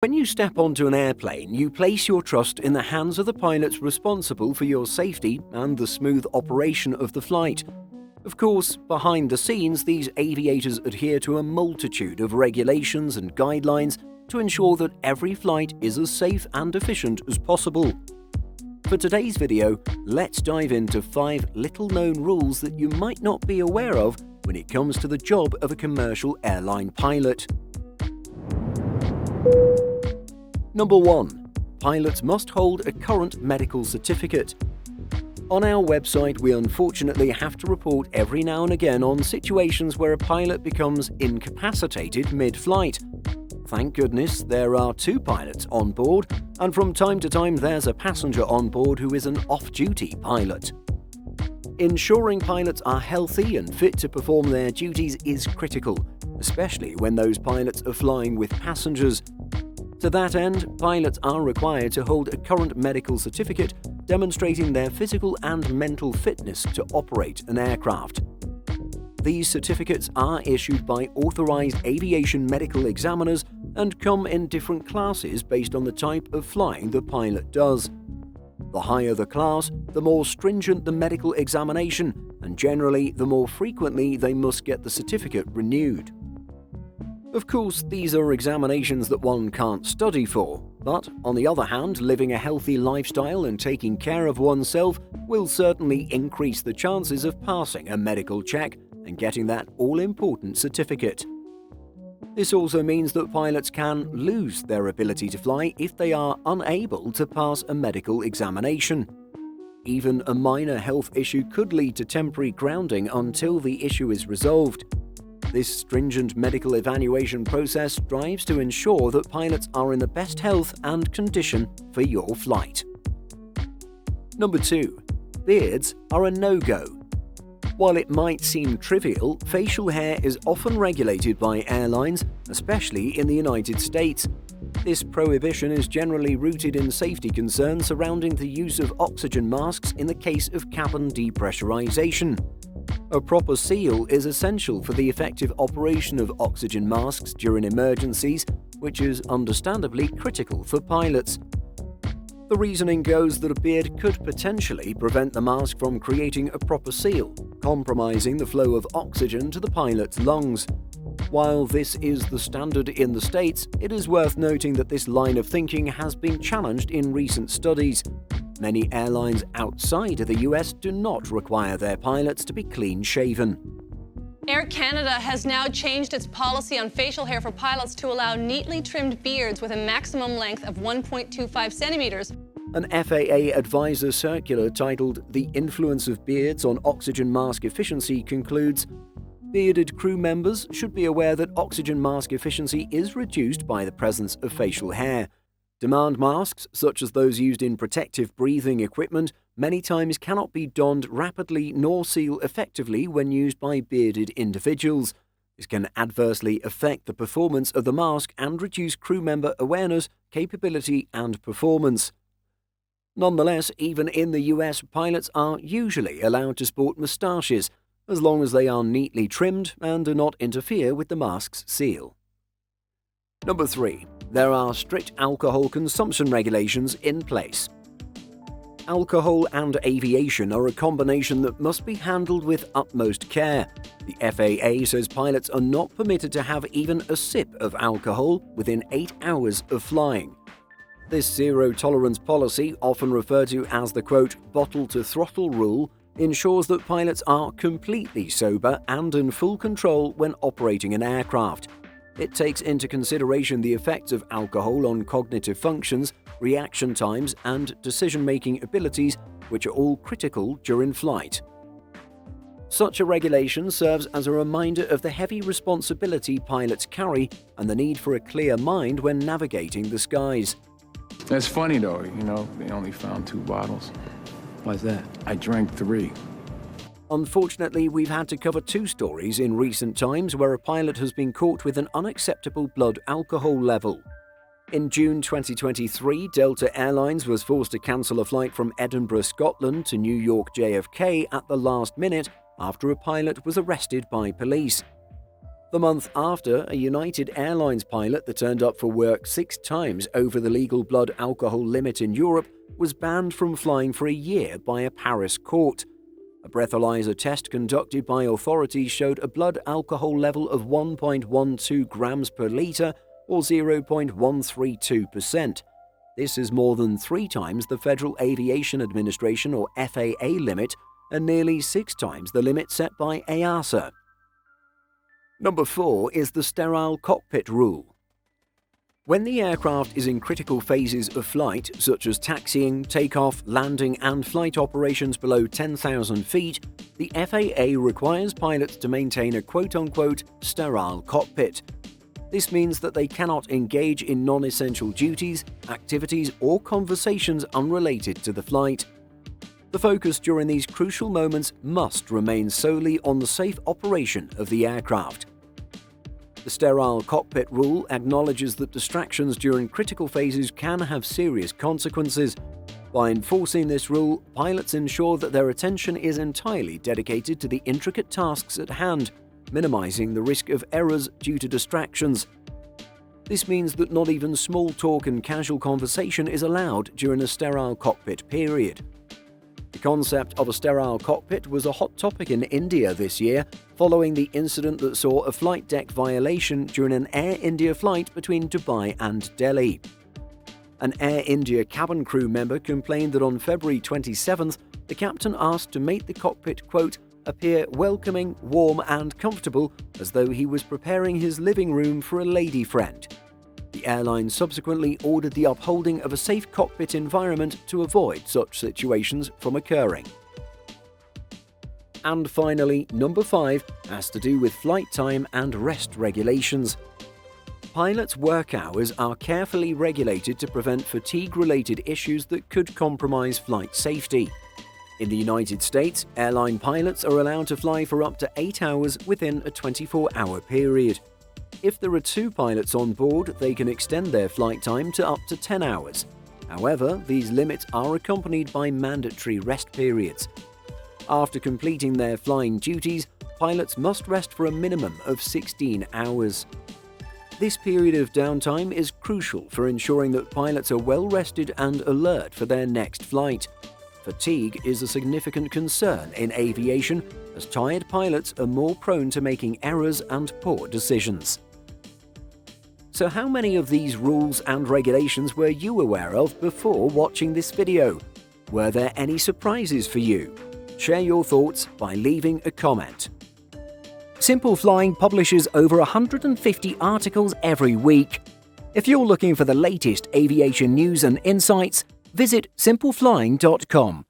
When you step onto an airplane, you place your trust in the hands of the pilots responsible for your safety and the smooth operation of the flight. Of course, behind the scenes, these aviators adhere to a multitude of regulations and guidelines to ensure that every flight is as safe and efficient as possible. For today's video, let's dive into 5 little-known rules that you might not be aware of when it comes to the job of a commercial airline pilot. Number 1. Pilots must hold a current medical certificate. On our website, we unfortunately have to report every now and again on situations where a pilot becomes incapacitated mid-flight. Thank goodness there are 2 pilots on board, and from time to time there's a passenger on board who is an off-duty pilot. Ensuring pilots are healthy and fit to perform their duties is critical, especially when those pilots are flying with passengers. To that end, pilots are required to hold a current medical certificate demonstrating their physical and mental fitness to operate an aircraft. These certificates are issued by authorized aviation medical examiners and come in different classes based on the type of flying the pilot does. The higher the class, the more stringent the medical examination, and generally the more frequently they must get the certificate renewed. Of course, these are examinations that one can't study for, but on the other hand, living a healthy lifestyle and taking care of oneself will certainly increase the chances of passing a medical check and getting that all-important certificate. This also means that pilots can lose their ability to fly if they are unable to pass a medical examination. Even a minor health issue could lead to temporary grounding until the issue is resolved. This stringent medical evaluation process strives to ensure that pilots are in the best health and condition for your flight. Number 2. Beards are a no-go. While it might seem trivial, facial hair is often regulated by airlines, especially in the United States. This prohibition is generally rooted in safety concerns surrounding the use of oxygen masks in the case of cabin depressurization. A proper seal is essential for the effective operation of oxygen masks during emergencies, which is understandably critical for pilots. The reasoning goes that a beard could potentially prevent the mask from creating a proper seal, compromising the flow of oxygen to the pilot's lungs. While this is the standard in the States, it is worth noting that this line of thinking has been challenged in recent studies. Many airlines outside of the US do not require their pilots to be clean-shaven. Air Canada has now changed its policy on facial hair for pilots to allow neatly trimmed beards with a maximum length of 1.25 centimeters. An FAA advisor circular titled "The Influence of Beards on Oxygen Mask Efficiency" concludes, "Bearded crew members should be aware that oxygen mask efficiency is reduced by the presence of facial hair. Demand masks, such as those used in protective breathing equipment, many times cannot be donned rapidly nor seal effectively when used by bearded individuals. This can adversely affect the performance of the mask and reduce crew member awareness, capability, and performance." Nonetheless, even in the US, pilots are usually allowed to sport moustaches, as long as they are neatly trimmed and do not interfere with the mask's seal. Number 3. There are strict alcohol consumption regulations in place. Alcohol and aviation are a combination that must be handled with utmost care. The FAA says pilots are not permitted to have even a sip of alcohol within 8 hours of flying. This zero-tolerance policy, often referred to as the quote, bottle-to-throttle rule, ensures that pilots are completely sober and in full control when operating an aircraft. It takes into consideration the effects of alcohol on cognitive functions, reaction times, and decision-making abilities, which are all critical during flight. Such a regulation serves as a reminder of the heavy responsibility pilots carry and the need for a clear mind when navigating the skies. That's funny though, they only found 2 bottles. Why's that? I drank 3. Unfortunately, we've had to cover 2 stories in recent times where a pilot has been caught with an unacceptable blood alcohol level. In June 2023, Delta Airlines was forced to cancel a flight from Edinburgh, Scotland to New York JFK at the last minute after a pilot was arrested by police. The month after, a United Airlines pilot that turned up for work 6 times over the legal blood alcohol limit in Europe was banned from flying for a year by a Paris court. A breathalyzer test conducted by authorities showed a blood alcohol level of 1.12 grams per litre or 0.132%. This is more than 3 times the Federal Aviation Administration or FAA limit and nearly 6 times the limit set by EASA. Number 4 is the sterile cockpit rule. When the aircraft is in critical phases of flight, such as taxiing, takeoff, landing, and flight operations below 10,000 feet, the FAA requires pilots to maintain a quote-unquote sterile cockpit. This means that they cannot engage in non-essential duties, activities, or conversations unrelated to the flight. The focus during these crucial moments must remain solely on the safe operation of the aircraft. The sterile cockpit rule acknowledges that distractions during critical phases can have serious consequences. By enforcing this rule, pilots ensure that their attention is entirely dedicated to the intricate tasks at hand, minimizing the risk of errors due to distractions. This means that not even small talk and casual conversation is allowed during a sterile cockpit period. The concept of a sterile cockpit was a hot topic in India this year, following the incident that saw a flight deck violation during an Air India flight between Dubai and Delhi. An Air India cabin crew member complained that on February 27th, the captain asked to make the cockpit, quote, appear welcoming, warm and comfortable, as though he was preparing his living room for a lady friend. The airline subsequently ordered the upholding of a safe cockpit environment to avoid such situations from occurring. And finally, number 5 has to do with flight time and rest regulations. Pilots' work hours are carefully regulated to prevent fatigue-related issues that could compromise flight safety. In the United States, airline pilots are allowed to fly for up to 8 hours within a 24-hour period. If there are 2 pilots on board, they can extend their flight time to up to 10 hours. However, these limits are accompanied by mandatory rest periods. After completing their flying duties, pilots must rest for a minimum of 16 hours. This period of downtime is crucial for ensuring that pilots are well rested and alert for their next flight. Fatigue is a significant concern in aviation, as tired pilots are more prone to making errors and poor decisions. So how many of these rules and regulations were you aware of before watching this video? Were there any surprises for you? Share your thoughts by leaving a comment. Simple Flying publishes over 150 articles every week. If you're looking for the latest aviation news and insights, visit simpleflying.com.